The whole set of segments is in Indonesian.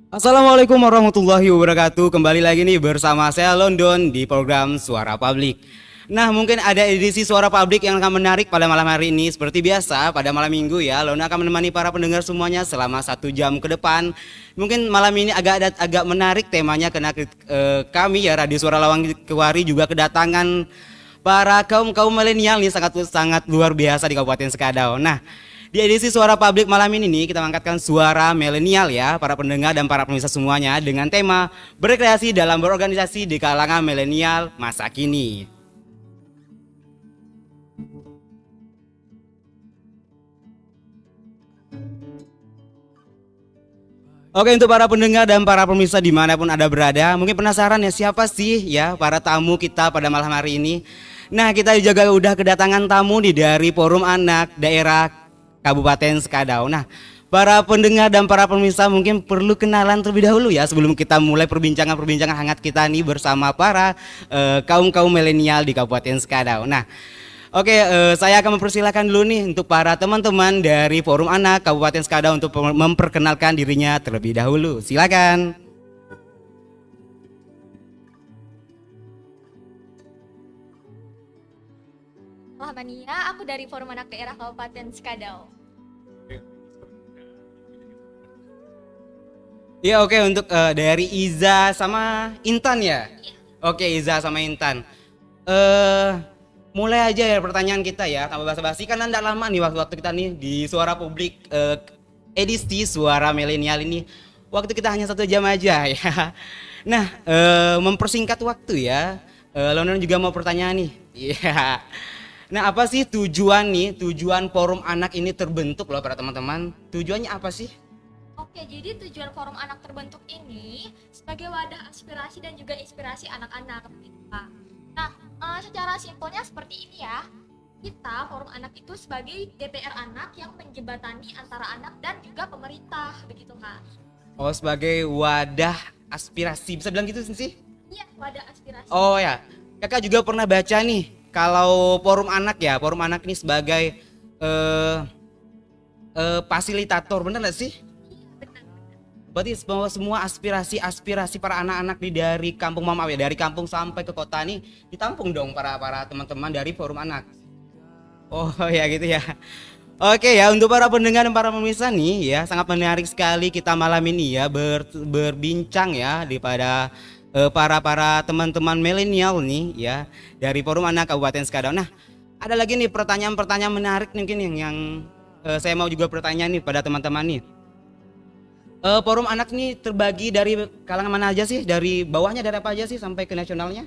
Assalamualaikum warahmatullahi wabarakatuh. Kembali lagi nih bersama saya London di program Suara Publik. Nah, mungkin ada edisi Suara Publik yang akan menarik pada malam hari ini. Seperti biasa pada malam minggu ya, London akan menemani para pendengar semuanya selama 1 jam ke depan. Mungkin malam ini agak menarik temanya karena kami ya Radio Suara Lawang Kewari juga kedatangan para kaum milenial nih sangat luar biasa di Kabupaten Sekadau. Nah, di edisi Suara Publik malam ini nih kita mengangkatkan suara milenial ya, para pendengar dan para pemirsa semuanya dengan tema berkreasi dalam berorganisasi di kalangan milenial masa kini. Oke, untuk para pendengar dan para pemirsa dimanapun Anda berada, mungkin penasaran ya siapa sih ya para tamu kita pada malam hari ini. Nah, kita juga udah kedatangan tamu nih dari Forum Anak Daerah Kabupaten Sekadau. Nah, para pendengar dan para pemirsa mungkin perlu kenalan terlebih dahulu ya sebelum kita mulai perbincangan hangat kita nih bersama para kaum milenial di Kabupaten Sekadau. Nah, oke, saya akan mempersilahkan dulu nih untuk para teman-teman dari Forum Anak Kabupaten Sekadau untuk memperkenalkan dirinya terlebih dahulu. Silakan. Mania, aku dari Forum Anak Daerah Kabupaten Sekadau. Iya, oke, untuk dari Iza sama Intan ya. Oke, Iza sama Intan. Mulai aja ya pertanyaan kita ya, tanpa basa-basi kan anda lama nih waktu kita nih di Suara Publik edisi Suara Milenial ini. Waktu kita hanya 1 jam aja ya. Nah, mempersingkat waktu ya. London juga mau pertanyaan nih. Iya. Nah, apa sih tujuan Forum Anak ini terbentuk loh para teman-teman? Tujuannya apa sih? Oke, jadi tujuan Forum Anak terbentuk ini sebagai wadah aspirasi dan juga inspirasi anak-anak. Nah, secara simpelnya seperti ini ya. Kita Forum Anak itu sebagai DPR anak yang menjembatani antara anak dan juga pemerintah, begitu Kak. Oh, sebagai wadah aspirasi, bisa bilang gitu sih? Iya, wadah aspirasi. Oh ya, kakak juga pernah baca nih. Kalau Forum Anak ini sebagai fasilitator, benar nggak sih? Iya, benar. berarti bahwa semua aspirasi para anak-anak dari kampung Mama ya, dari kampung sampai ke kota nih ditampung dong para teman-teman dari Forum Anak. Oh ya gitu ya. Oke ya, untuk para pendengar dan para pemirsa nih ya, sangat menarik sekali kita malam ini ya berbincang ya daripada para teman-teman milenial nih ya dari Forum Anak Kabupaten Sekadau. Nah, ada lagi nih pertanyaan-pertanyaan menarik mungkin yang saya mau juga bertanya nih pada teman-teman nih. Forum Anak nih terbagi dari kalangan mana aja sih? Dari bawahnya dari apa aja sih sampai ke nasionalnya?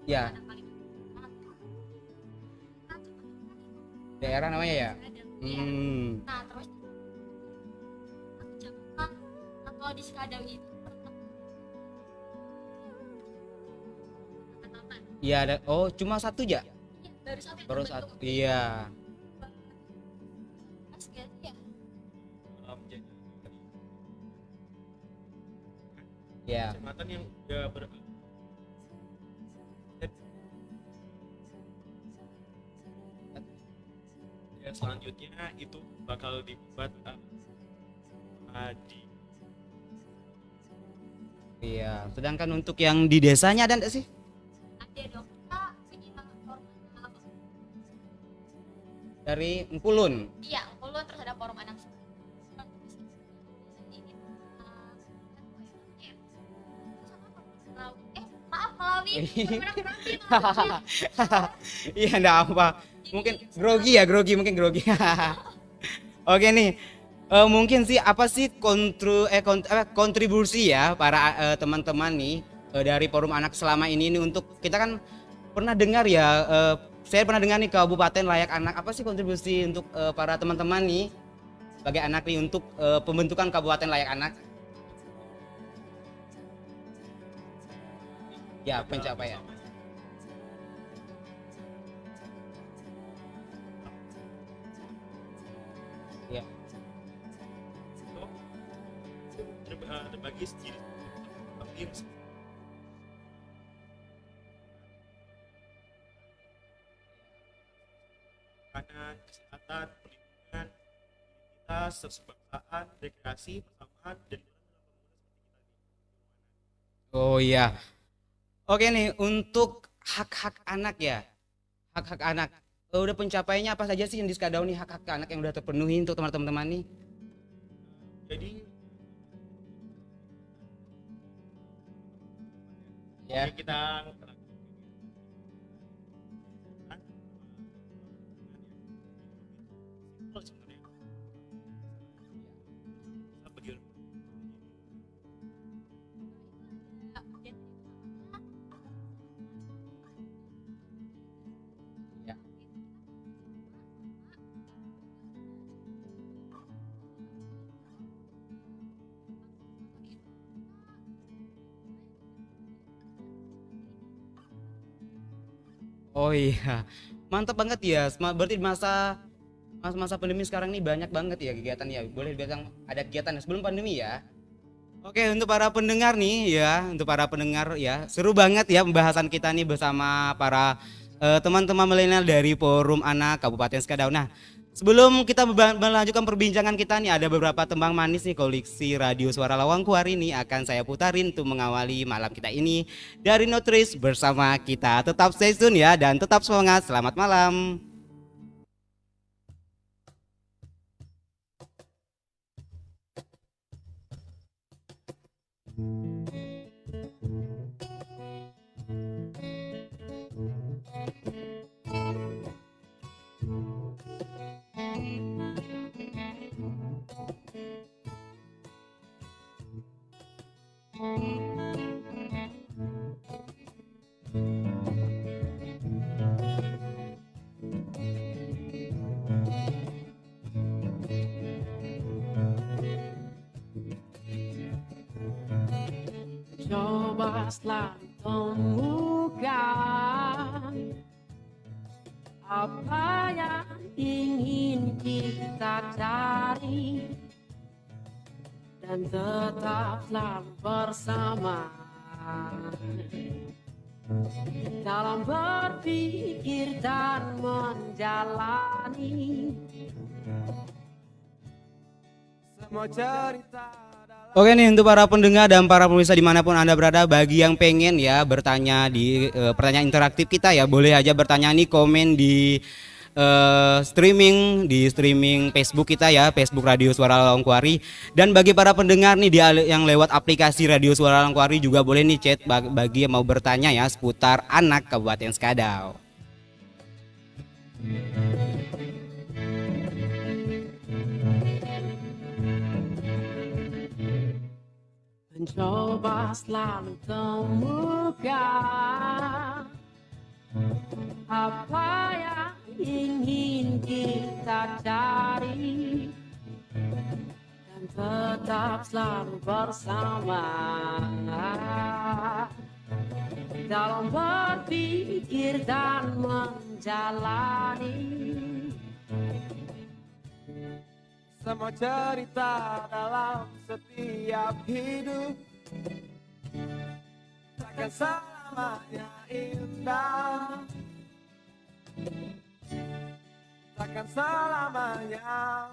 Ya. Ya, daerah namanya ya. Hmm. Nah, terus kecamatan atau di Sekadau itu pertama. Iya ada. Oh, cuma satu ya? Iya, baru satu yang Baru terbentuk. satu. Iya. Mas gak sih ya? Jadi Ya. kecamatan yang udah ya selanjutnya itu bakal dibuat di Iya. Sedangkan untuk yang di desanya ada enggak sih? Ada dong. Kita punya forum anak. Dari Engkulun. Iya, ulun terus ada forum anak. Maaf Malawi. Iya enggak apa. Mungkin grogi mungkin grogi. Oke nih. Mungkin sih apa sih kontribusi ya para teman-teman nih dari Forum Anak selama ini untuk kita kan pernah dengar ya saya pernah dengar nih Kabupaten Layak Anak, apa sih kontribusi untuk para teman-teman nih sebagai anak nih untuk pembentukan Kabupaten Layak Anak? Ya, pencapaian. Ya. terbagi jadi tim kanan, kesehatan, perlindungan, identitas, kebangsaan, rekreasi, persamaan, dan Oh iya. Oke nih, untuk hak-hak anak ya. Hak-hak anak. Udah pencapaiannya apa saja sih yang di Sekadau nih hak-hak anak yang udah terpenuhi untuk teman-teman nih? jadi Ya. kita Ya. Oh iya. Mantap banget ya. Berarti masa pandemi sekarang nih banyak banget ya kegiatan ya. Boleh bilang ada kegiatan sebelum pandemi ya. Oke, untuk para pendengar nih ya, untuk para pendengar ya, seru banget ya pembahasan kita nih bersama para teman-teman milenial dari Forum Anak Kabupaten Sekadau. Nah, sebelum kita melanjutkan perbincangan kita nih, ada beberapa tembang manis nih koleksi Radio Suara Lawangku hari ini akan saya putarin untuk mengawali malam kita ini dari Notris bersama kita. Tetap stay tune ya dan tetap semangat. Selamat malam. Coba selalu temukan apa yang ingin kita cari dan tetap selalu bersama. dalam berpikir dan menjalani semua cerita. Oke nih untuk para pendengar dan para pemirsa dimanapun Anda berada, bagi yang pengen ya bertanya di pertanyaan interaktif kita ya, boleh aja bertanya nih, komen di streaming Facebook kita ya, Facebook Radio Suara Lalongkuari. Dan bagi para pendengar nih yang lewat aplikasi Radio Suara Lalongkuari juga boleh nih chat bagi yang mau bertanya ya seputar anak Kabupaten Skadau. Mencoba selalu temukan apa yang ingin kita cari dan tetap selalu bersama dalam berpikir dan menjalani semua cerita dalam setiap hidup takkan selamanya indah, takkan selamanya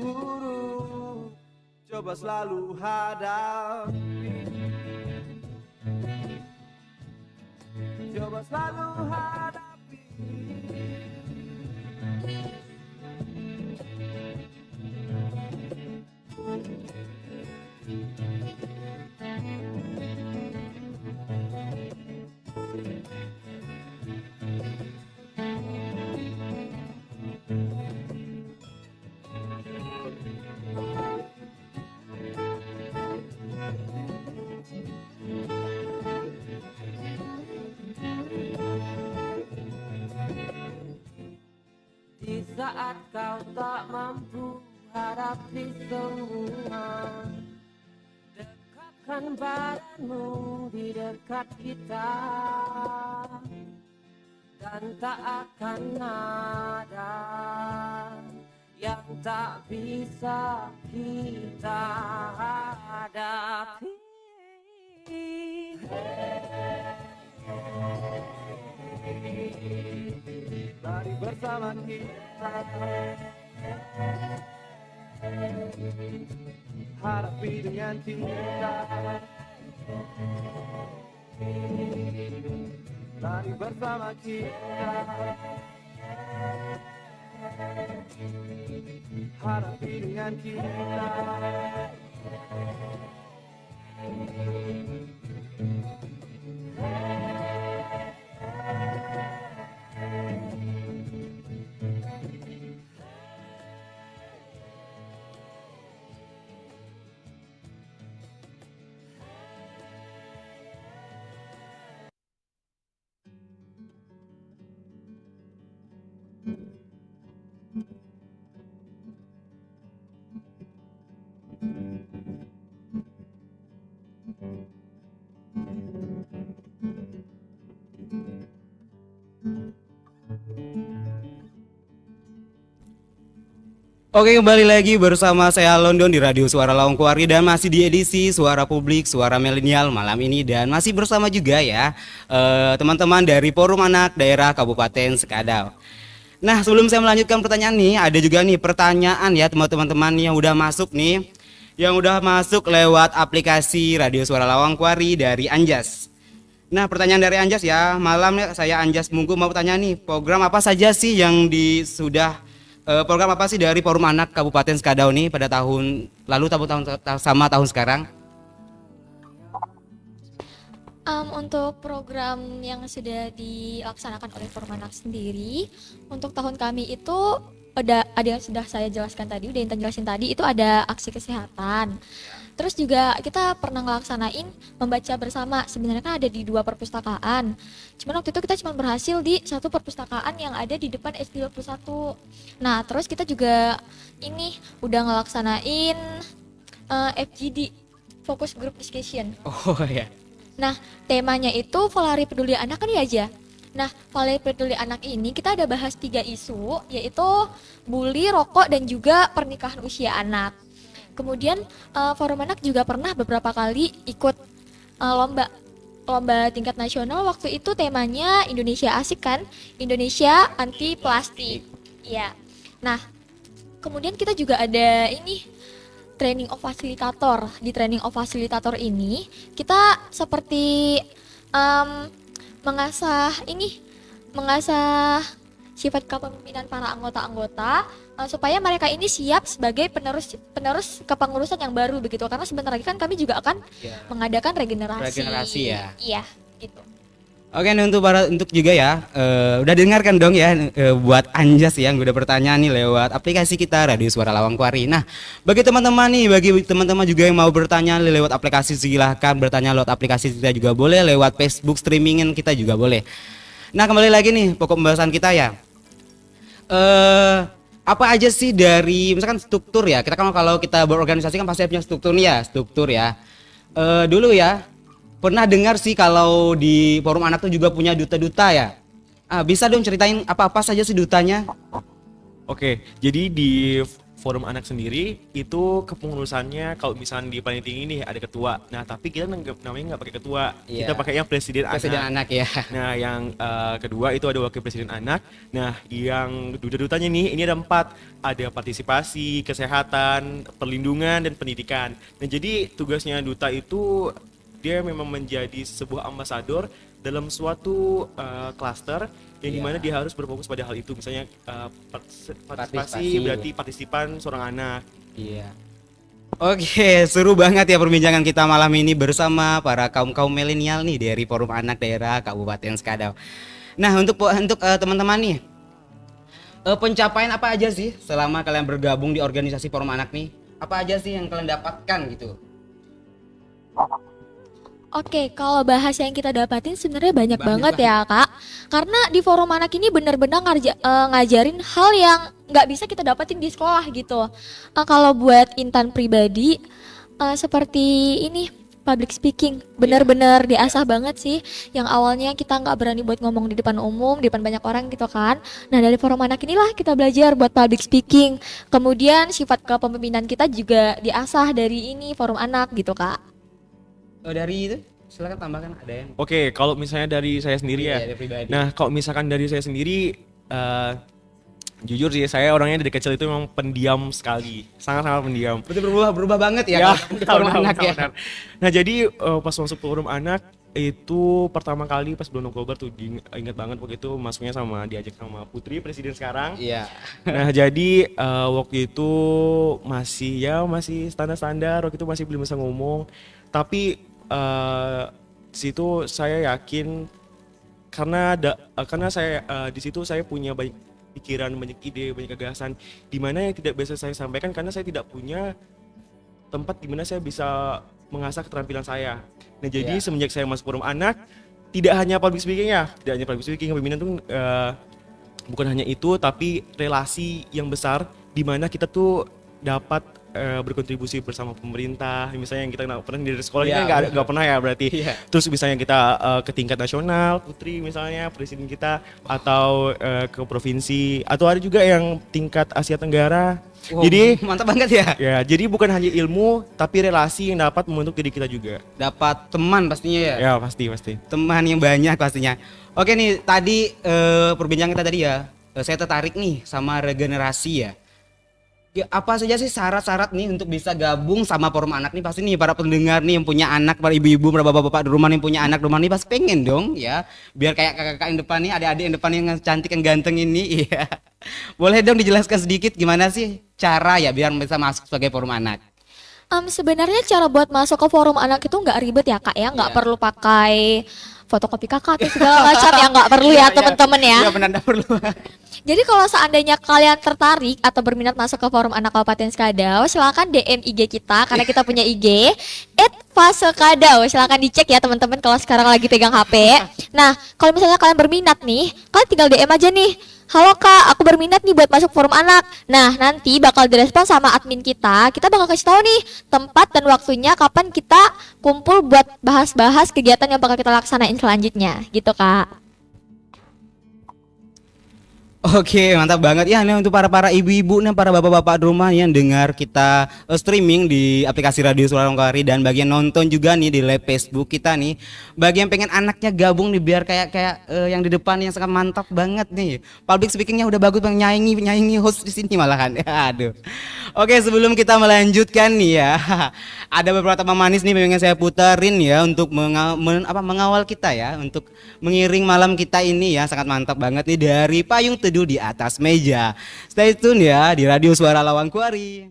buruk. Coba selalu hadapi, coba selalu hadapi. Di saat kau tak mampu hadapi semua, dekatkan badanmu di dekat kita, dan tak akan ada yang tak bisa kita hadapi. Mari bersama kita hadapi dengan cinta. Mari bersama kita hadapi dengan cinta. Oke, kembali lagi bersama saya London di Radio Suara Lalongkuari dan masih di edisi Suara Publik Suara Milenial malam ini, dan masih bersama juga ya teman-teman dari Forum Anak Daerah Kabupaten Skadau. Nah, sebelum saya melanjutkan pertanyaan nih, ada juga nih pertanyaan ya teman-teman yang udah masuk nih, yang udah masuk lewat aplikasi Radio Suara Lalongkuari dari Anjas. Nah, pertanyaan dari Anjas ya, malam ya, saya Anjas Munggu mau tanya nih, program apa saja sih yang program apa sih dari Forum Anak Kabupaten Skadau nih pada tahun lalu sama tahun sekarang? Untuk program yang sudah dilaksanakan oleh Forum Anak sendiri, untuk tahun kami itu ada yang sudah saya jelaskan tadi, udah Intan jelasin tadi, itu ada aksi kesehatan. Terus juga kita pernah ngelaksanain membaca bersama, sebenarnya kan ada di 2 perpustakaan. Cuman waktu itu kita cuma berhasil di 1 perpustakaan yang ada di depan SD21. Nah, terus kita juga ini udah ngelaksanain FGD, Focus Group Discussion. Oh ya. Nah, temanya itu Polari Peduli Anak kan ya aja. Nah, Polari Peduli Anak ini kita ada bahas 3 isu, yaitu bully, rokok, dan juga pernikahan usia anak. Kemudian Forum Anak juga pernah beberapa kali ikut lomba lomba tingkat nasional waktu itu temanya Indonesia Asik kan, Indonesia Anti Plastik. Iya. Nah, kemudian kita juga ada ini training of fasilitator. Di training of fasilitator ini kita seperti mengasah sifat kepemimpinan para anggota-anggota supaya mereka ini siap sebagai penerus kepengurusan yang baru begitu, karena sebentar lagi kan kami juga akan mengadakan regenerasi ya. Iya gitu. Oke, untuk juga ya, udah dengarkan dong ya buat Anjas yang udah bertanya nih lewat aplikasi kita Radio Suara Lawangkwari. Nah, bagi teman-teman juga yang mau bertanya lewat aplikasi, silahkan bertanya lewat aplikasi kita juga boleh, lewat Facebook streamingin kita juga boleh. Nah, kembali lagi nih pokok pembahasan kita ya. Apa aja sih dari misalkan struktur ya, kita kan kalau kita berorganisasi kan pasti punya struktur ya. Dulu ya pernah dengar sih kalau di forum anak tuh juga punya duta-duta ya. Bisa dong ceritain apa saja sih dutanya? Oke, jadi di forum anak sendiri itu kepengurusannya kalau misalnya di panitia ini ada ketua. Nah, tapi kita namanya nggak pakai ketua, kita pakai yang presiden anak ya. Nah, yang kedua itu ada wakil presiden anak. Nah, yang duta-dutanya ini ada 4, ada partisipasi, kesehatan, perlindungan, dan pendidikan. Nah, jadi tugasnya duta itu dia memang menjadi sebuah ambasador dalam suatu klaster yang dimana dia harus berfokus pada hal itu, misalnya partisipasi berarti partisipan seorang anak. Iya. Oke, seru banget ya perbincangan kita malam ini bersama para kaum milenial nih dari Forum Anak Daerah Kabupaten Skadau. Nah, untuk teman-teman nih, pencapaian apa aja sih selama kalian bergabung di organisasi Forum Anak nih? Apa aja sih yang kalian dapatkan gitu? Oke, kalau bahas yang kita dapatin sebenarnya banyak banget ya Kak. Karena di forum anak ini benar-benar ngajarin hal yang nggak bisa kita dapatin di sekolah gitu. Kalau buat Intan pribadi, seperti ini public speaking, benar-benar diasah banget sih. Yang awalnya kita nggak berani buat ngomong di depan umum, di depan banyak orang gitu kan. Nah, dari forum anak inilah kita belajar buat public speaking. Kemudian sifat kepemimpinan kita juga diasah dari ini forum anak gitu Kak. Dari itu silakan tambahkan, ada yang. Oke, kalau misalnya dari saya sendiri ya. Nah, kalau misalkan dari saya sendiri, jujur sih saya orangnya dari kecil itu memang pendiam sekali, sangat-sangat pendiam. Berarti berubah banget ya, forum anak ya. Nah, jadi pas masuk forum anak itu pertama kali pas bulan Oktober tuh, ingat banget waktu itu masuknya diajak sama Putri, presiden sekarang. Iya. Nah, jadi waktu itu masih standar-standar, waktu itu masih belum bisa ngomong, tapi situ saya yakin karena saya di situ saya punya banyak pikiran, banyak ide, banyak gagasan di mana yang tidak bisa saya sampaikan karena saya tidak punya tempat di mana saya bisa mengasah keterampilan saya. Nah, jadi semenjak saya masuk forum anak, tidak hanya public speaking, kepemimpinan tuh bukan hanya itu, tapi relasi yang besar di mana kita tuh dapat berkontribusi bersama pemerintah, misalnya yang kita pernah dari sekolah ini nggak pernah ya berarti. Terus misalnya kita ke tingkat nasional, Putri misalnya presiden kita, atau ke provinsi, atau ada juga yang tingkat Asia Tenggara. Wow, jadi mantap banget ya. Ya, jadi bukan hanya ilmu tapi relasi yang dapat membentuk diri kita juga. Dapat teman pastinya ya. Ya, pasti. Teman yang banyak pastinya. Oke nih, tadi perbincangan kita tadi ya, saya tertarik nih sama regenerasi ya. Apa saja sih syarat-syarat nih untuk bisa gabung sama forum anak nih? Pasti nih para pendengar nih yang punya anak, para ibu-ibu, para bapak-bapak di rumah nih yang punya anak di rumah nih pasti pengen dong ya, biar kayak kakak-kakak yang depan nih, adik-adik yang depan yang cantik yang ganteng ini. Iya. Boleh dong dijelaskan sedikit gimana sih cara ya biar bisa masuk sebagai forum anak? Sebenarnya cara buat masuk ke forum anak itu nggak ribet ya Kak ya, nggak perlu pakai fotokopi kakak atau segala macam ya, nggak perlu ya teman-teman ya. Iya benar, nggak perlu. Jadi kalau seandainya kalian tertarik atau berminat masuk ke forum anak Kabupaten Skadau, silakan DM IG kita karena kita punya IG @fasekadau. Silakan dicek ya teman-teman kalau sekarang lagi pegang HP. Nah, kalau misalnya kalian berminat nih, kalian tinggal DM aja nih. Halo Kak, aku berminat nih buat masuk forum anak. Nah, nanti bakal direspon sama admin kita. Kita bakal kasih tahu nih tempat dan waktunya kapan kita kumpul buat bahas-bahas kegiatan yang bakal kita laksanain selanjutnya, gitu Kak. Oke, mantap banget ya. Nih untuk para ibu-ibu nih, para bapak-bapak di rumah yang dengar kita streaming di aplikasi Radio Suara Longkari dan bagian nonton juga nih di live Facebook kita nih. Bagi yang pengen anaknya gabung nih biar yang di depan yang sangat mantap banget nih. Public speakingnya udah bagus bang, nyanyi host di sini malahan. Aduh. Oke, sebelum kita melanjutkan nih ya, ada beberapa tema manis nih yang saya puterin ya untuk mengawal kita ya, untuk mengiring malam kita ini ya, sangat mantap banget nih dari Payung Teduh di Atas Meja. Stay tune ya di Radio Suara Lawangkuari.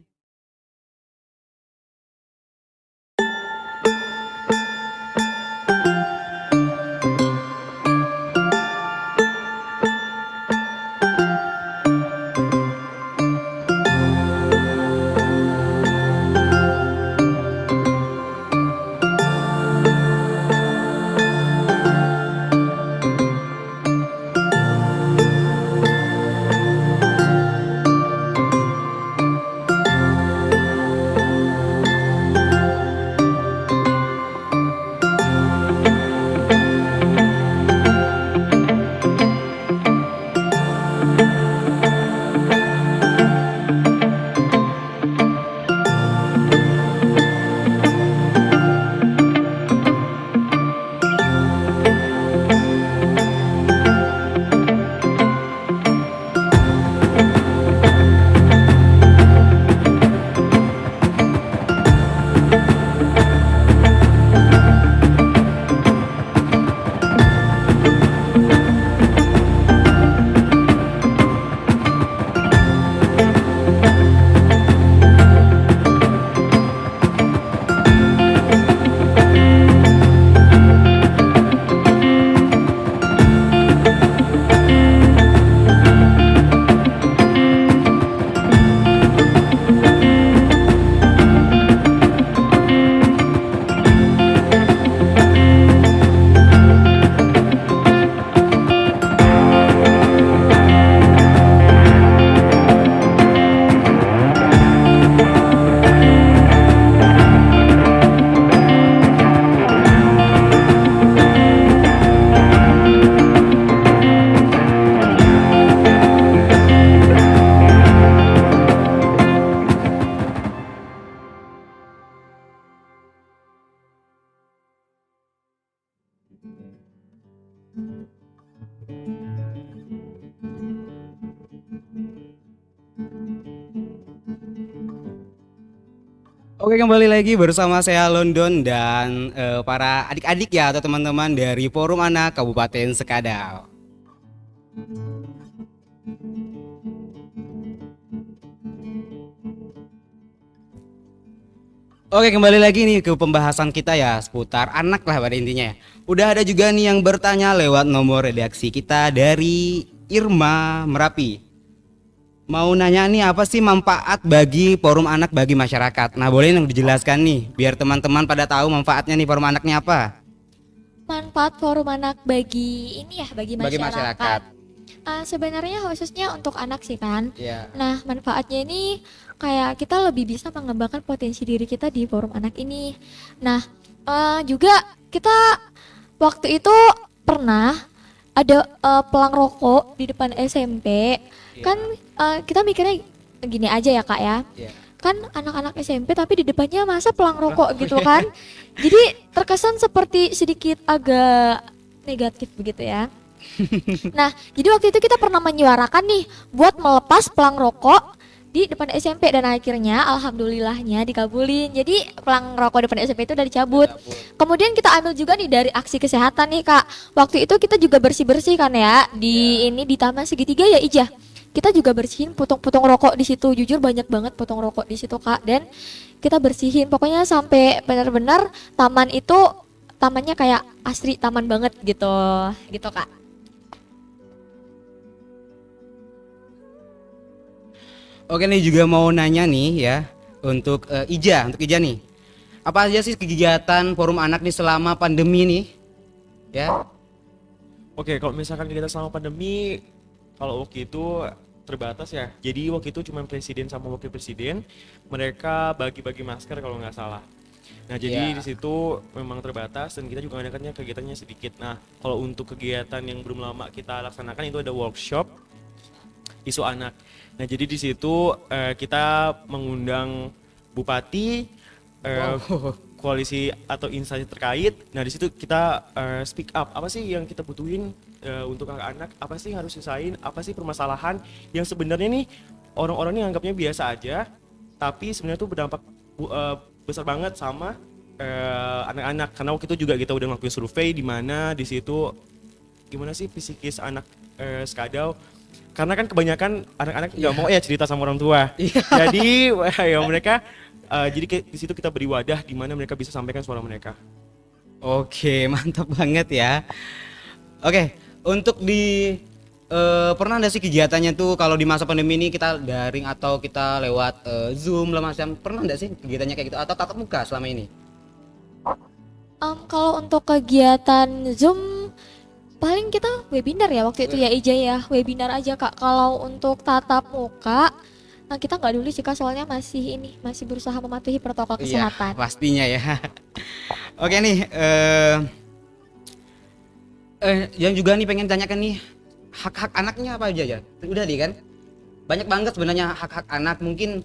Oke, kembali lagi bersama saya London dan para adik-adik ya atau teman-teman dari Forum Anak Kabupaten Sekadau. Oke, kembali lagi nih ke pembahasan kita ya seputar anak lah pada intinya ya. Udah ada juga nih yang bertanya lewat nomor redaksi kita dari Irma Merapi. Mau nanya nih apa sih manfaat bagi forum anak bagi masyarakat? Nah boleh yang dijelaskan nih biar teman-teman pada tahu manfaatnya nih forum anaknya apa? Manfaat forum anak bagi ini ya bagi masyarakat. Bagi masyarakat. Sebenarnya khususnya untuk anak sih kan. Iya. Nah manfaatnya ini kayak kita lebih bisa mengembangkan potensi diri kita di forum anak ini. Nah juga kita waktu itu pernah ada pelang rokok di depan SMP. Kan kita mikirnya gini aja ya kak ya, kan anak-anak SMP tapi di depannya masa pelang rokok gitu kan. Jadi terkesan seperti sedikit agak negatif begitu ya. Nah jadi waktu itu kita pernah menyuarakan nih buat melepas pelang rokok di depan SMP dan akhirnya alhamdulillahnya dikabulin. Jadi pelang rokok depan SMP itu udah dicabut. Kemudian kita ambil juga nih dari aksi kesehatan nih kak. Waktu itu kita juga bersih-bersih kan ya di ini di Taman Segitiga ya Ijah. Kita juga bersihin potong-potong rokok di situ. Jujur banyak banget potong rokok di situ kak. Dan kita bersihin pokoknya sampai benar-benar taman itu tamannya kayak asri taman banget gitu kak. Oke nih juga mau nanya nih ya untuk Ija nih. Apa aja sih kegiatan forum anak nih selama pandemi nih? Ya. Oke, kalau misalkan kita selama pandemi, kalau waktu itu terbatas ya. Jadi waktu itu cuma presiden sama wakil presiden, mereka bagi-bagi masker kalau nggak salah. Nah jadi di situ memang terbatas dan kita juga ngadakannya kegiatannya sedikit. Nah kalau untuk kegiatan yang belum lama kita laksanakan itu ada workshop isu anak. Nah jadi di situ kita mengundang bupati, koalisi atau instansi terkait. Nah di situ kita speak up apa sih yang kita butuhin untuk anak, apa sih harus selesaiin, apa sih permasalahan yang sebenarnya nih orang-orang ini anggapnya biasa aja, tapi sebenarnya tuh berdampak besar banget sama anak-anak. Karena waktu itu juga kita udah ngelakuin survei di mana di situ gimana sih psikis anak Skadau. Karena kan kebanyakan anak-anak nggak mau ya cerita sama orang tua. Jadi ya mereka jadi di situ kita beri wadah di mana mereka bisa sampaikan suara mereka. Oke, mantap banget ya. Oke, untuk di pernah ada sih kegiatannya tuh kalau di masa pandemi ini kita daring atau kita lewat Zoom lah macam. Pernah enggak sih kegiatannya kayak gitu atau tatap muka selama ini? Kalau untuk kegiatan Zoom paling kita webinar ya waktu itu ya Ija ya, webinar aja Kak. Kalau untuk tatap muka kita nggak dulu sih Kak, soalnya masih berusaha mematuhi protokol kesehatan. Iya, pastinya ya. Oke nih, yang juga nih pengen tanyakan nih, hak-hak anaknya apa aja ya? Udah nih kan? Banyak banget sebenarnya hak-hak anak. Mungkin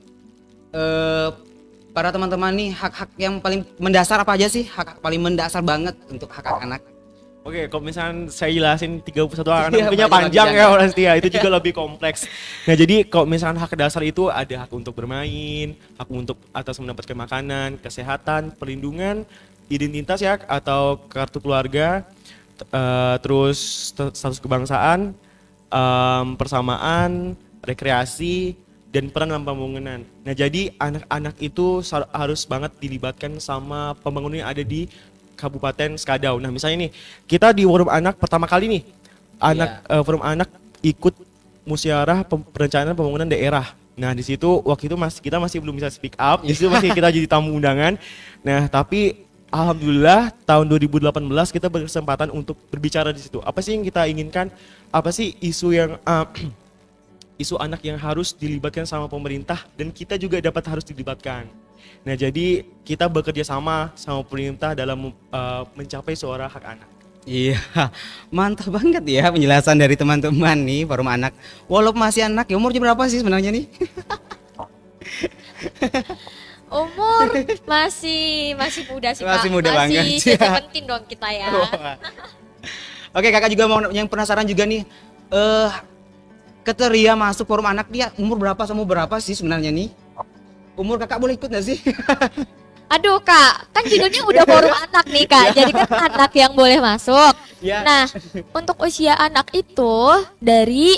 para teman-teman nih hak-hak yang paling mendasar apa aja sih? Hak-hak paling mendasar banget untuk hak-hak anak. Oke, kalau misalnya saya jelasin 31 hak Iya, punya banyak panjang banget. ya pasti ya, itu juga lebih kompleks. Nah jadi kalau misalnya hak dasar itu ada hak untuk bermain, hak untuk atas mendapatkan makanan, kesehatan, perlindungan, identitas ya atau kartu keluarga, terus status kebangsaan, persamaan, rekreasi, dan peran dalam pembangunan. Nah jadi anak-anak itu harus banget dilibatkan sama pembangunan yang ada di Kabupaten Skadau. Nah misalnya nih kita di forum anak pertama kali nih forum anak ikut musyawarah perencanaan pembangunan daerah. Nah di situ waktu itu kita masih belum bisa speak up, di situ masih kita jadi tamu undangan. Nah tapi alhamdulillah tahun 2018 kita berkesempatan untuk berbicara di situ. Apa sih yang kita inginkan? Apa sih isu yang isu anak yang harus dilibatkan sama pemerintah dan kita juga harus dilibatkan. Nah jadi kita bekerja sama pemerintah dalam mencapai suara hak anak. Iya, mantap banget ya penjelasan dari teman-teman nih forum anak. Walaupun masih anak, ya umurnya berapa sih sebenarnya nih? Umur masih muda sih Kak. Masih muda banget. Masih penting dong kita ya. Oke, kakak juga mau yang penasaran juga nih, kriteria masuk forum anak dia umur berapa sama berapa sih sebenarnya nih? Umur kakak boleh ikut nggak sih? Aduh Kak, kan judulnya udah forum anak nih Kak, jadi kan anak yang boleh masuk. Ya. Nah, untuk usia anak itu dari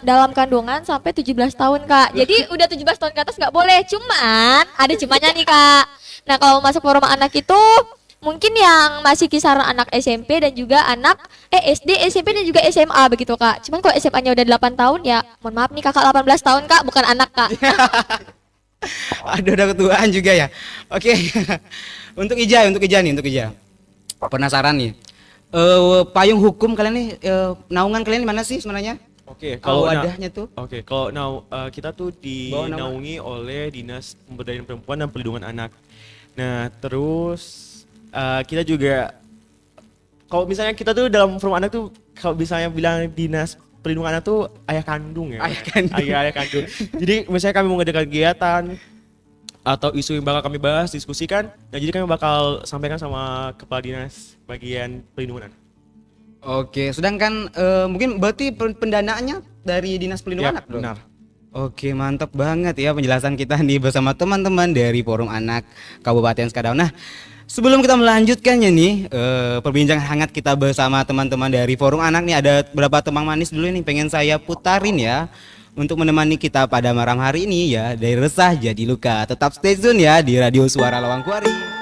dalam kandungan sampai 17 tahun Kak. Jadi udah 17 tahun ke atas nggak boleh, cuman ada cumanya nih Kak. Nah kalau masuk forum anak itu mungkin yang masih kisaran anak SMP dan juga anak SD, SMP dan juga SMA begitu Kak. Cuman kalau SMA-nya udah 8 tahun ya mohon maaf nih kakak 18 tahun Kak, bukan anak Kak. Aduh, udah ketuaan juga ya. Oke. Untuk Ija nih. Penasaran nih. Payung hukum kalian nih, naungan kalian di mana sih sebenarnya? Oke, Kalau wadahnya tuh. Oke, kalau kita tuh Bawa nama. dinaungi oleh Dinas Pemberdayaan Perempuan dan Perlindungan Anak. Nah, terus kita juga kalau misalnya kita tuh dalam forum anak tuh kalau misalnya bilang Dinas Perlindungan Anak tuh ayah kandung ya. Ayah kandung. Ayah kandung. Jadi misalnya kami mau ngadakan kegiatan atau isu yang bakal kami bahas, diskusikan, nah jadi kami bakal sampaikan sama Kepala Dinas bagian Perlindungan Anak. Oke, sedangkan mungkin berarti pendanaannya dari Dinas Perlindungan Anak dong? Benar. Oke, mantap banget ya penjelasan kita nih bersama teman-teman dari Forum Anak Kabupaten Skadau. Nah, sebelum kita melanjutkannya nih, perbincangan hangat kita bersama teman-teman dari Forum Anak nih, ada beberapa tembang manis dulu nih pengen saya putarin ya untuk menemani kita pada malam hari ini ya, dari resah jadi luka. Tetap stay tune ya di Radio Suara Lawangkuari.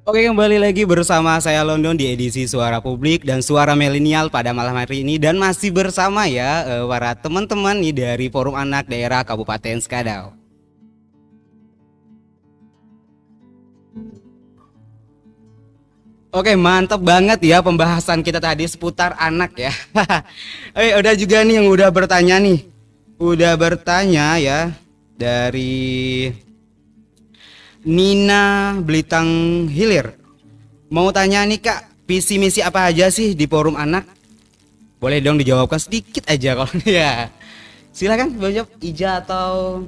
Oke, kembali lagi bersama saya London di edisi Suara Publik dan Suara Milenial pada malam hari ini, dan masih bersama ya para teman-teman nih dari Forum Anak Daerah Kabupaten Skadau. Oke, mantap banget ya pembahasan kita tadi seputar anak ya. Udah juga nih yang udah bertanya nih. Udah bertanya ya dari Nina Belitang Hilir. Mau tanya nih Kak, visi misi apa aja sih di Forum Anak? Boleh dong dijawabkan sedikit aja kalau ya. Silakan jawab Ija atau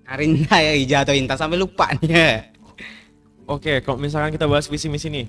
Arinda ya, Ija atau Intan sampai lupa nih ya. Oke, kalau misalkan kita bahas visi misi nih,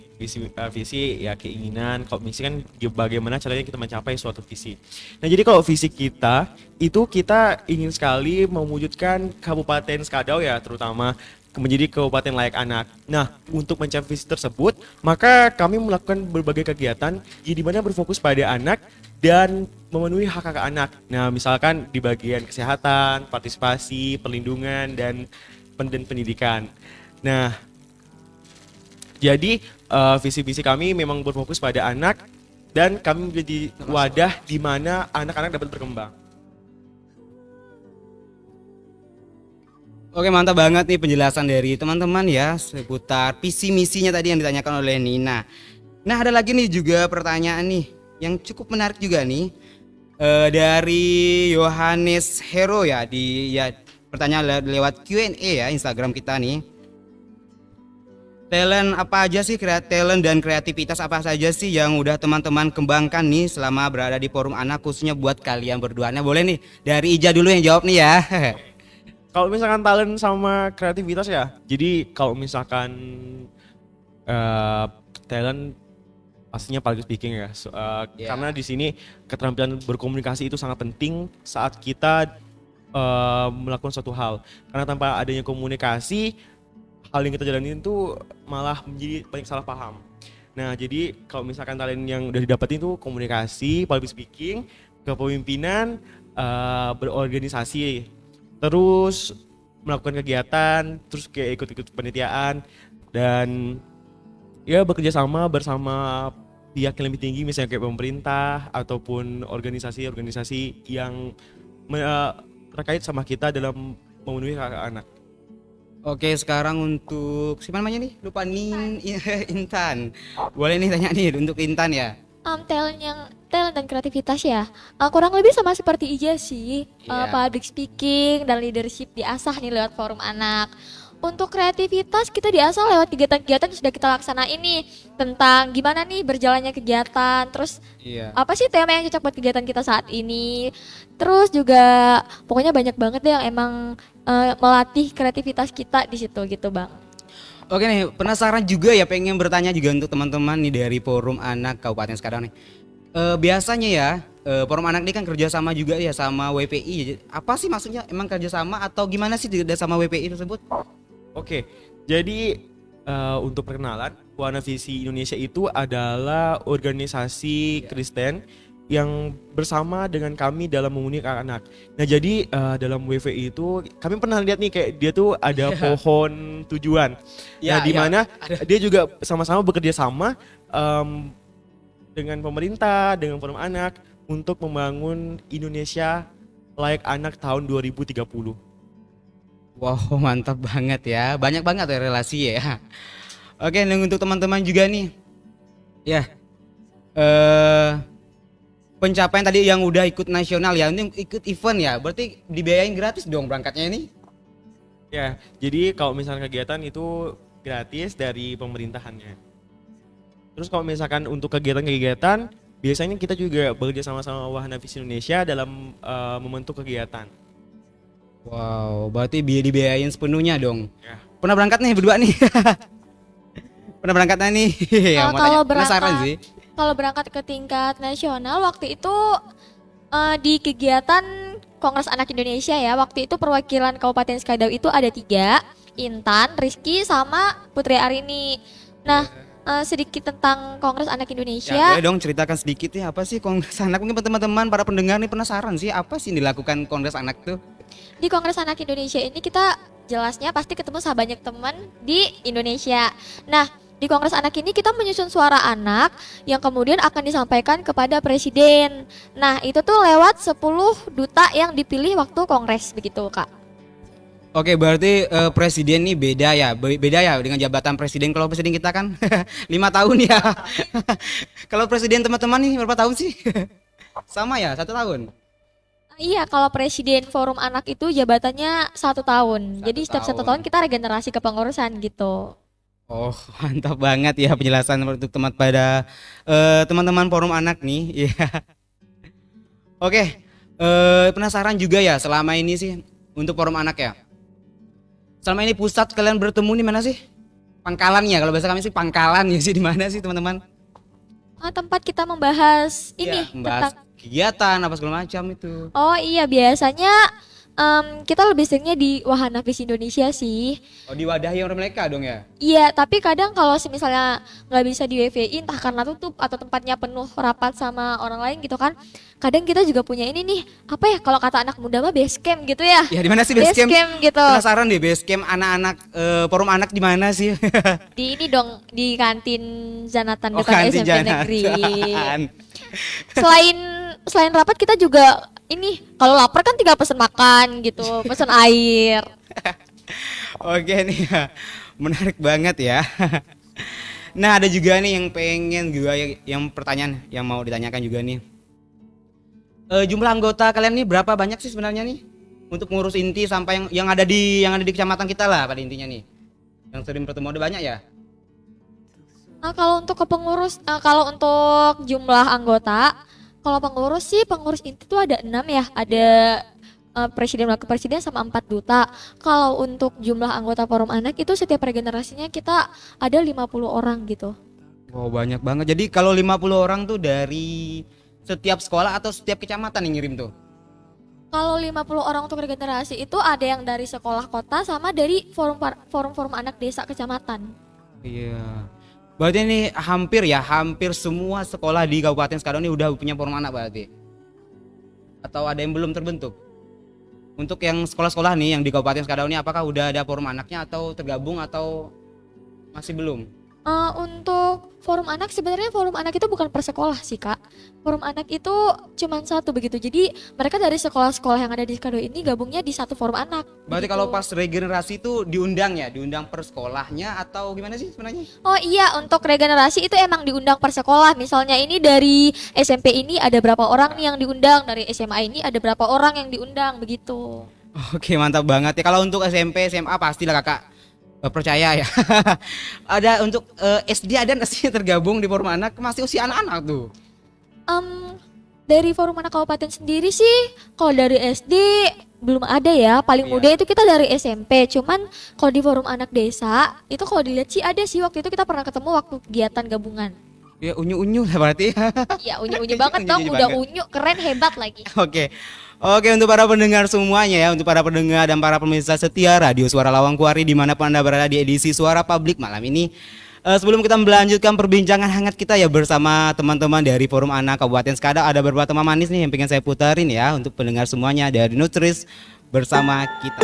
visi ya keinginan, kalau misi kan bagaimana caranya kita mencapai suatu visi. Nah, jadi kalau visi kita itu kita ingin sekali mewujudkan Kabupaten Skadau ya, terutama menjadi kabupaten layak anak. Nah, untuk mencapai visi tersebut, maka kami melakukan berbagai kegiatan di mana berfokus pada anak dan memenuhi hak-hak anak. Nah, misalkan di bagian kesehatan, partisipasi, perlindungan dan pendidikan. Nah, jadi visi-visi kami memang berfokus pada anak dan kami menjadi wadah di mana anak-anak dapat berkembang. Oke, mantap banget nih penjelasan dari teman-teman ya seputar visi misinya tadi yang ditanyakan oleh Nina. Nah, ada lagi nih juga pertanyaan nih yang cukup menarik juga nih dari Yohanes Hero ya pertanyaan lewat Q&A ya Instagram kita nih. Talent apa aja sih, talent dan kreativitas apa saja sih yang udah teman-teman kembangkan nih selama berada di Forum Anak khususnya buat kalian berduanya? Boleh nih dari Ija dulu yang jawab nih ya. Kalau misalkan talent sama kreativitas ya, jadi kalau misalkan talent pastinya public speaking ya, karena di sini keterampilan berkomunikasi itu sangat penting saat kita melakukan suatu hal. Karena tanpa adanya komunikasi, hal yang kita jalanin itu malah menjadi banyak salah paham. Nah, jadi kalau misalkan talent yang udah didapetin itu komunikasi, public speaking, kepemimpinan, berorganisasi, terus melakukan kegiatan, terus kayak ikut-ikut penelitian dan ya bekerja sama bersama pihak yang lebih tinggi misalnya kayak pemerintah ataupun organisasi-organisasi yang terkait sama kita dalam memenuhi hak anak. Oke, sekarang untuk siapa namanya nih? Lupa Intan. Boleh nih tanya nih untuk Intan ya. Talent dan kreativitas ya, kurang lebih sama seperti Ija sih. Iya. Public speaking dan leadership diasah nih lewat Forum Anak. Untuk kreativitas kita diasah lewat kegiatan-kegiatan yang sudah kita laksanain nih, tentang gimana nih berjalannya kegiatan, terus Iya. apa sih tema yang cocok buat kegiatan kita saat ini. Terus juga pokoknya banyak banget deh yang emang melatih kreativitas kita di situ gitu, Bang. Oke nih, penasaran juga ya, pengen bertanya juga untuk teman-teman nih dari Forum Anak Kabupaten Skadau nih. Biasanya ya Forum Anak ini kan kerjasama juga ya sama WPI. Apa sih maksudnya, emang kerjasama atau gimana sih sama WPI tersebut? Oke, jadi untuk perkenalan, Wana Visi Indonesia itu adalah organisasi Kristen yang bersama dengan kami dalam memenuhi anak. Nah, jadi dalam WVI itu kami pernah lihat nih kayak dia tuh ada pohon tujuan. Ya, Nah, di ya, mana dia juga sama-sama bekerja sama dengan pemerintah, dengan Forum Anak untuk membangun Indonesia layak anak tahun 2030. Wow, mantap banget ya. Banyak banget ya relasi ya. Oke, dan untuk teman-teman juga nih. Ya. Pencapaian tadi yang udah ikut nasional ya, ini ikut event ya. Berarti dibiayain gratis dong berangkatnya ini? Ya, jadi kalau misalnya kegiatan itu gratis dari pemerintahannya. Terus kalau misalkan untuk kegiatan-kegiatan, biasanya kita juga bekerja sama-sama Wahana Visi Indonesia dalam membentuk kegiatan. Wow, berarti dibiayain sepenuhnya dong. Ya. Pernah berangkat nih berdua nih? Pernah berangkat nih? Ya, mau tanya. Penasaran sih. Kalau berangkat ke tingkat nasional waktu itu di kegiatan Kongres Anak Indonesia ya, waktu itu perwakilan Kabupaten Skadau itu ada 3, Intan, Rizky, sama Putri Arini. Nah, sedikit tentang Kongres Anak Indonesia. Ya, boleh dong ceritakan sedikit ya, apa sih Kongres Anak? Mungkin teman-teman para pendengar nih penasaran sih apa sih yang dilakukan Kongres Anak tuh? Di Kongres Anak Indonesia ini kita jelasnya pasti ketemu sama banyak teman di Indonesia. Nah, di Kongres Anak ini kita menyusun suara anak yang kemudian akan disampaikan kepada presiden. Nah, itu tuh lewat 10 duta yang dipilih waktu kongres begitu, Kak. Oke, berarti presiden nih beda ya, beda ya dengan jabatan presiden. Kalau presiden kita kan 5 tahun ya. Kalau presiden teman-teman nih berapa tahun sih? Sama ya, 1 tahun. Iya, kalau presiden forum anak itu jabatannya 1 tahun. Jadi setiap 1 tahun kita regenerasi kepengurusan gitu. Oh, mantap banget ya penjelasan untuk teman-teman forum anak nih. Iya. Oke, penasaran juga ya selama ini sih untuk forum anak ya. Selama ini pusat kalian bertemu di mana sih? Pangkalannya, kalau bahasa kami sih pangkalan ya sih, di mana sih teman-teman? Tempat kita membahas Iya, ini membahas tentang. kegiatan apa segala macam itu. Oh iya, biasanya kita lebih seringnya di Wahana Vis Indonesia sih. Oh, diwadahi orang mereka dong ya? Iya, tapi kadang kalau misalnya nggak bisa di WVI entah karena tutup atau tempatnya penuh rapat sama orang lain gitu kan. Kadang kita juga punya ini nih, apa ya kalau kata anak muda mah base camp gitu ya. Ya di mana sih base camp? Gitu. Penasaran deh base camp anak-anak forum anak di mana sih? Di ini dong di kantin Zanatan Oh, depan kantin SMP Negeri. Janatan. Selain rapat kita juga ini kalau lapar kan tinggal pesen makan gitu, pesen air. Oke nih ya, menarik banget ya. Nah ada juga nih yang pengen juga yang pertanyaan yang mau ditanyakan juga nih. Jumlah anggota kalian nih berapa banyak sih sebenarnya nih untuk pengurus inti sampai yang ada di kecamatan kita lah pada intinya nih. Yang sering bertemu ada banyak ya? Nah, kalau untuk kalau untuk jumlah anggota, kalau pengurus sih pengurus inti itu ada 6 ya, ada presiden wakil presiden sama 4 duta. Kalau untuk jumlah anggota forum anak itu setiap regenerasinya kita ada 50 orang gitu. Wow banyak banget. Jadi kalau 50 orang tuh dari setiap sekolah atau setiap kecamatan yang ngirim tuh? Kalau 50 orang untuk regenerasi itu ada yang dari sekolah kota sama dari forum anak desa kecamatan. Iya. Berarti ini hampir semua sekolah di Kabupaten Skadau ini udah punya forum anak berarti? Atau ada yang belum terbentuk? Untuk yang sekolah-sekolah nih yang di Kabupaten Skadau ini apakah udah ada forum anaknya atau tergabung atau masih belum? Untuk forum anak sebenarnya forum anak itu bukan per sekolah sih Kak. Forum anak itu cuma satu begitu. Jadi mereka dari sekolah-sekolah yang ada di Skadau ini gabungnya di satu forum anak. Berarti begitu. kalau pas regenerasi itu diundang ya? Diundang per sekolahnya atau gimana sih sebenarnya? Oh iya, untuk regenerasi itu emang diundang per sekolah. Misalnya ini dari SMP ini ada berapa orang nih yang diundang, dari SMA ini ada berapa orang yang diundang begitu. Oke mantap banget ya. Kalau untuk SMP, SMA pastilah kakak percaya ya. Ada untuk SD ada nggak sih tergabung di forum anak? Masih usia anak-anak tuh. Dari forum anak kabupaten sendiri sih, kalau dari SD belum ada ya. Paling Iya. muda itu kita dari SMP. Cuman kalau di forum anak desa itu kalau dilihat sih ada sih, waktu itu kita pernah ketemu waktu kegiatan gabungan. Ya unyu-unyu lah berarti. Ya unyu-unyu banget dong, Unyu-unyu udah banget. unyu, keren, hebat lagi. Oke untuk para pendengar semuanya ya, untuk para pendengar dan para pemirsa setia Radio Suara Lawang Kuari dimanapun Anda berada di edisi Suara Publik malam ini. Sebelum kita melanjutkan perbincangan hangat kita ya bersama teman-teman dari Forum Anak Kabupaten Skadau, ada beberapa teman manis nih yang pengen saya putarin ya untuk pendengar semuanya dari Nutris bersama kita.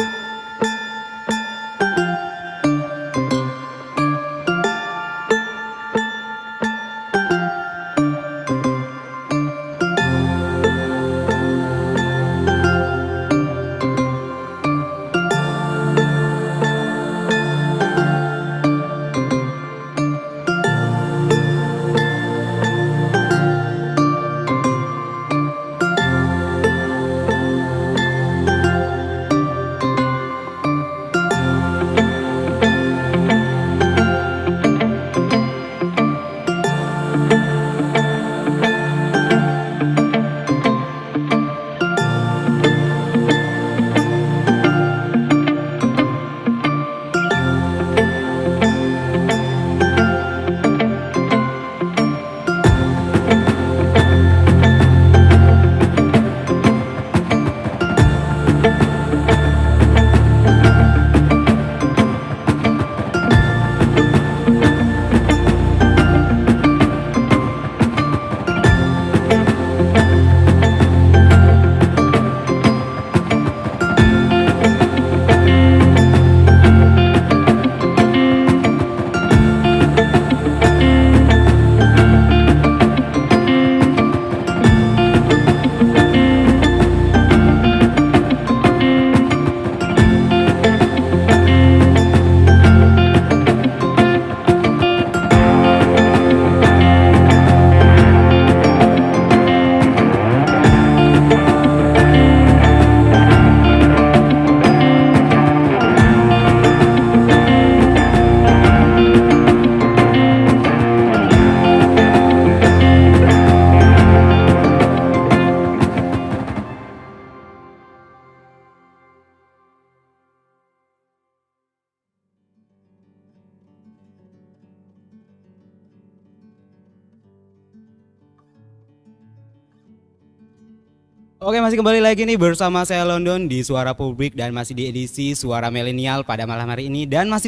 Oke, masih kembali lagi nih bersama saya London di Suara Publik dan masih di edisi Suara Milenial pada malam hari ini dan masih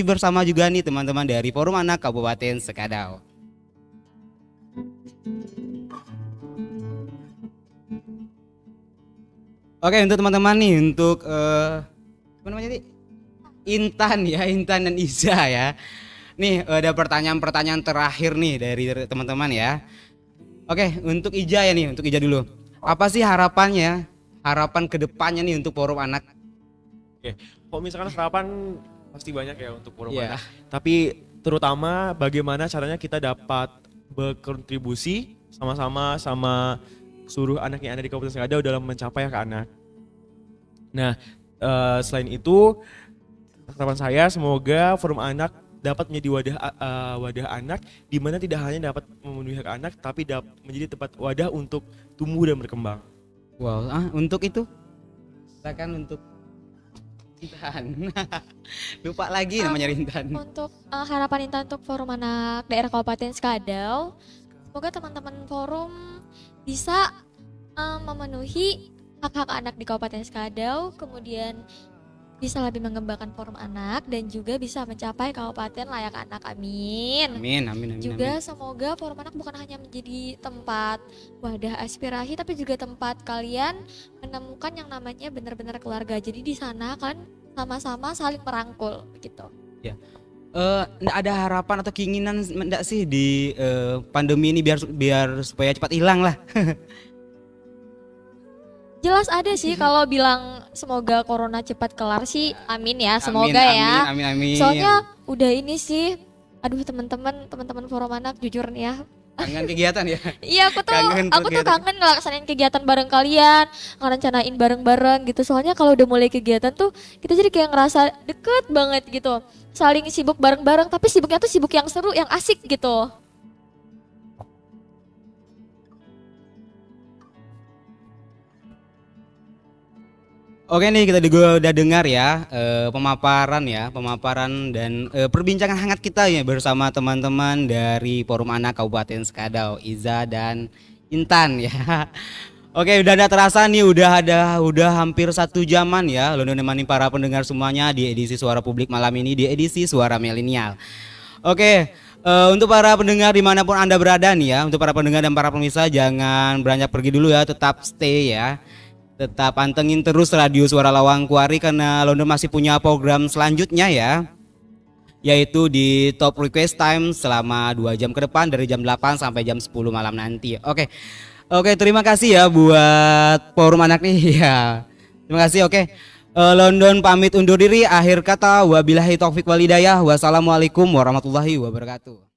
bersama juga nih teman-teman dari Forum Anak Kabupaten Sekadau. Oke, untuk teman-teman nih untuk apa namanya tadi? Intan dan Iza ya. Nih ada pertanyaan-pertanyaan terakhir nih dari teman-teman ya. Oke, untuk Ija ya nih, untuk Ija dulu. Apa sih harapannya, harapan kedepannya nih untuk Forum Anak? Oke, kalau misalkan harapan pasti banyak ya untuk forum Iya. anak. Tapi terutama bagaimana caranya kita dapat berkontribusi sama-sama sama seluruh anak yang ada di Kabupaten Sekadau dalam mencapai hak anak. Nah, selain itu harapan saya semoga forum anak dapat menjadi wadah anak di mana tidak hanya dapat memenuhi hak anak tapi menjadi tempat wadah untuk tumbuh dan berkembang. Wow, untuk itu silakan untuk Intan. Lupa lagi namanya Intan. Untuk harapan Intan untuk Forum Anak Daerah Kabupaten Sekadau, semoga teman-teman forum bisa memenuhi hak-hak anak di Kabupaten Sekadau, kemudian bisa lebih mengembangkan forum anak dan juga bisa mencapai kabupaten layak anak. Amin. Amin. Juga semoga forum anak bukan hanya menjadi tempat wadah aspirasi tapi juga tempat kalian menemukan yang namanya benar-benar keluarga. Jadi di sana kalian sama-sama saling merangkul gitu. Nggak ada harapan atau keinginan enggak sih di pandemi ini biar supaya cepat hilang lah. Jelas ada sih kalau bilang semoga corona cepat kelar sih, amin ya, semoga Amin, ya. Amin. Soalnya udah ini sih, aduh teman-teman forum anak jujur nih ya. Kangen kegiatan ya. Iya aku tuh Kegiatan. kangen ngelaksanain kegiatan bareng kalian, ngerencanain bareng-bareng gitu. Soalnya kalau udah mulai kegiatan tuh kita jadi kayak ngerasa deket banget gitu. Saling sibuk bareng-bareng tapi sibuknya tuh sibuk yang seru, yang asik gitu. Oke nih kita juga udah dengar ya pemaparan dan perbincangan hangat kita ya bersama teman-teman dari Forum Anak Kabupaten Sekadau, Iza dan Intan ya. Oke udah ada terasa nih udah hampir 1 jaman ya lo nemani para pendengar semuanya di edisi Suara Publik malam ini di edisi Suara Milenial. Oke untuk para pendengar dimanapun anda berada nih ya, untuk para pendengar dan para pemirsa jangan beranjak pergi dulu ya, tetap stay ya. Tetap pantengin terus Radio Suara Lawang Kuari karena London masih punya program selanjutnya ya. Yaitu di Top Request Time selama 2 jam ke depan dari jam 8 sampai jam 10 malam nanti. Oke, terima kasih ya buat Forum Anak nih ya. Terima kasih oke. London pamit undur diri, akhir kata wabillahi taufik walhidayah. Wassalamualaikum warahmatullahi wabarakatuh.